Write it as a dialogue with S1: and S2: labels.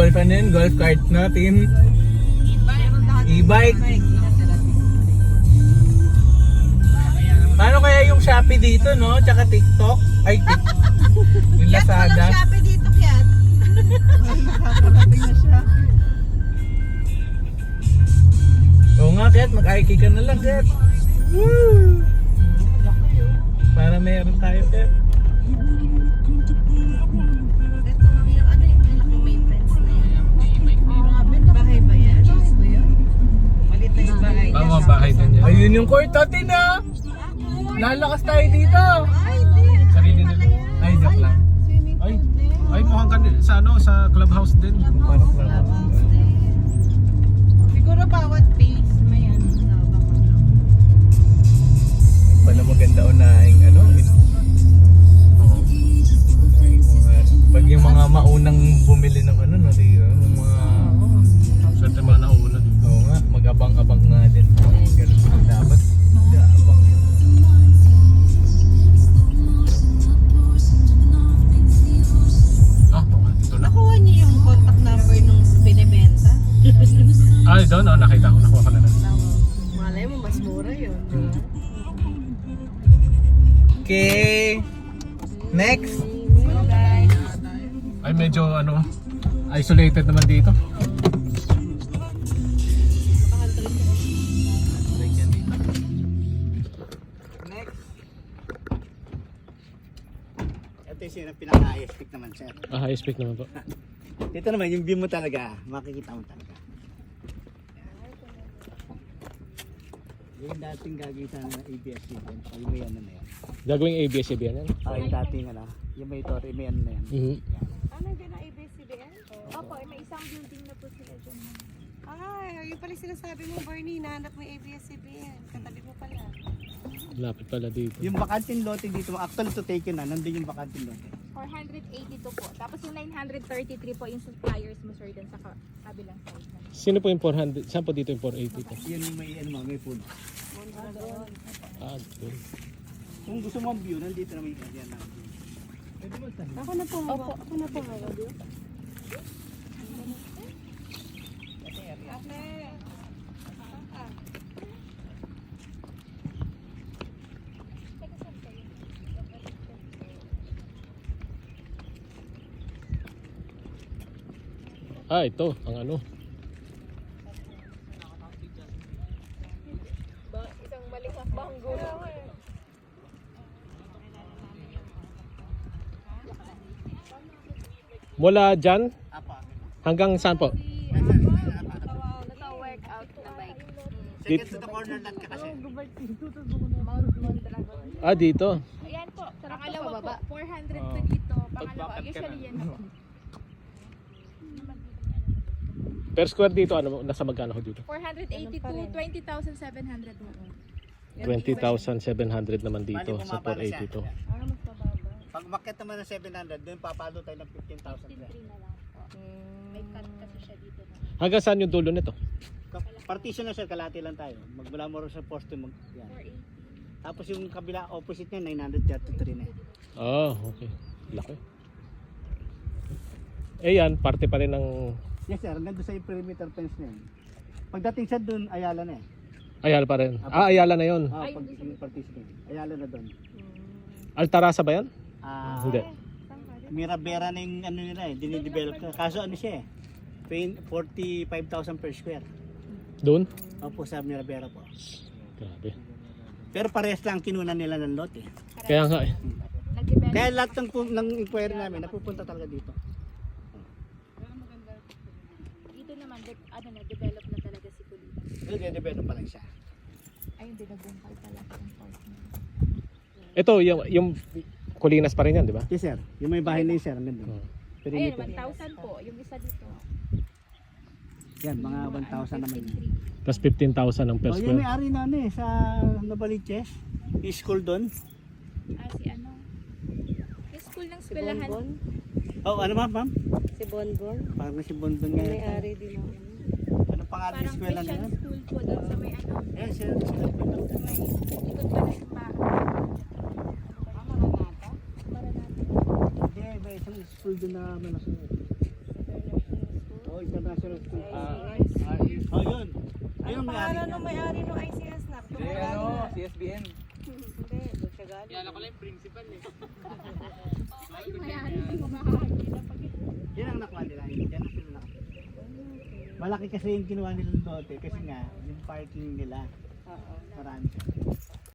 S1: golf ano yun? Golf cart natin. E-bike. Paano kaya yung Shopee dito, no? Tsaka TikTok? Ay, yung Lazada.
S2: Walang Shopee dito, Kiat.
S1: Oo nga, Ket. Mag-IK ka na lang, Ket. Woo! Para meron tayo, Ket.
S2: Ito, yung ano yung malaking main fence na yan. Bahay ba yan? Malit na yung bahay niya.
S3: Mga bahay din yan.
S1: Ayun yung court natin, ah. Lalakas tayo dito.
S2: Ay, hindi.
S3: Sarili nila.
S1: Ay, joke lang.
S2: Swimming
S3: Ay,
S2: pool din.
S3: ay mukhang sa sa clubhouse din.
S1: Parang lang.
S2: Siguro bawat phase may ano.
S1: Pala maganda unahing ano. Pag yung mga maunang bumili ng ano, no, yung mga
S3: Swerte mga nauna dito.
S1: oo nga, mag-abang-abang nga din. Ganun dapat. Abang.
S3: Ah, okay, dito na.
S2: Nakuha niyo yung contact number nung binibenta?
S3: Ah, doon, oh, nakita ko. Nakuha ka na na.
S2: Malay mo, mas mura yun.
S1: Okay. Next.
S3: Ay, medyo ano, isolated naman dito.
S1: Next.
S4: Ito yung pinaka-highest peak naman, sir.
S3: Ah, high speed naman po.
S4: Dito naman, yung view mo talaga, makikita mo talaga. Yung dating gagawin sana ng ABS-CBN, yung may ano na yan.
S3: Gagawing ABS-CBN yan?
S4: Yung dating ano, yung may Torre, may ano na yan.
S2: Ano dyan ang ABS-CBN?
S5: Opo, may isang building na po sila dyan.
S2: Ay, yung pala sinasabi mo, Bernie, nahanap mo yung ABS-CBN. Katabi mo pala.
S3: Lapit pala dito.
S4: Yung bakanting lote dito, actually to take na, nandun yung bakanting lote.
S5: 482 po. Tapos yung 933 po yung suppliers mo, sir, dun sa kabilang side.
S3: Sino po yung 400? Saan po dito yung 480 po?
S4: Yun yung may, ano, may food.
S3: Ah, doon.
S4: Kung gusto mo ang view, nandito na may yan na. Pwede mo tayo.
S2: Ako na po, ako na po.
S3: Ah, ito, ang ano.
S5: Isang maling banggo.
S3: Mula dyan,
S4: Apa.
S3: hanggang saan po?
S5: Naka-workout na bike.
S4: Second to the corner lot ka kasi.
S3: Ah, dito.
S5: Ayan po, pangalawa po. 400 to dito. Pangalawa, usually yan po.
S3: Per square dito, ano, nasa magkano ho dito?
S5: 482, 20,700 po.
S3: 20,700 naman dito
S4: Bali,
S3: sa
S4: bumaba na siya.
S3: 482.
S4: Pag market naman ng 700, doon papalo tayo ng 15,000.
S5: 15,3 na lang po. May cut kasi siya dito na.
S3: Hanggang saan yung dulo nito?
S4: Partition na sir, kalati lang tayo. Magmula mo rin sa poste mo. Yan.
S5: 480.
S4: Tapos yung kabila opposite niya 933 na.
S3: Ah, okay. Laki. Eh yan, parte pa rin ng
S4: Yes sir, nandun sa yung perimeter fence na yun. Pagdating sa doon, Ayala na eh.
S3: Ayala pa rin. Ah, Ayala na yon.
S4: Ah, pag yung partition na yun. Ayala na doon.
S3: Altarasa ba yan?
S4: Ah,
S3: Hindi.
S4: Mirabera na yung ano nila eh, dinidevelop na. Kaso ano siya eh, 45,000 per square.
S3: Doon?
S4: Opo sa Mirabera po.
S3: Grabe.
S4: Pero parehas lang kinunan nila ng lot eh.
S3: Kaya nga eh.
S5: Nag-develop.
S4: Kaya lahat ng inquiry namin, napupunta talaga dito.
S5: Dito naman, develop na talaga si Kulitan.
S4: Nire-develop pa lang siya.
S5: Ayun, binabungkal pala ang park na.
S3: Ito, yung Kulinas pa rin yan, di ba?
S4: Yes sir, yung may bahay na yun sir, ang ganda.
S3: Oh.
S5: Ayun,
S4: Perimeter.
S5: 1,000 po. Yung isa dito.
S4: Yan, mga 1,000 naman yun.
S3: Plus 15,000 ang per
S4: Oh, yan may
S3: square.
S4: ari na ano eh, sa Novaliches. Yung school doon.
S5: Si ano? Yung school ng eskwelahan.
S4: Oh, ano ma'am?
S2: Si Bonbon.
S4: Parang si Bondon nga.
S2: May-ari din ako.
S4: Ano pangalan ng
S5: Parang
S4: eskwela na
S5: Christian
S4: yun?
S5: school po doon sa may ano.
S4: Eh, sir,
S5: May ikot pa na yung bahay. Maranata.
S4: Hindi, may isang school doon na malaki. Oh, international school.
S2: ICS.
S4: Oh, yun. Ayun,
S2: Ano
S4: may
S2: pangalan
S4: ari
S2: nung may-ari nung ICS na?
S1: Hindi, ano, CSBN.
S2: Hindi, doon siya galing.
S3: Yan ako lang yung principal eh.
S4: Yan ang nakuha nila. Yan ang sila nakuha. Malaki kasi yung kinuha nila doon kasi nga, yung parking nila.
S2: Oo.
S4: Marami siya.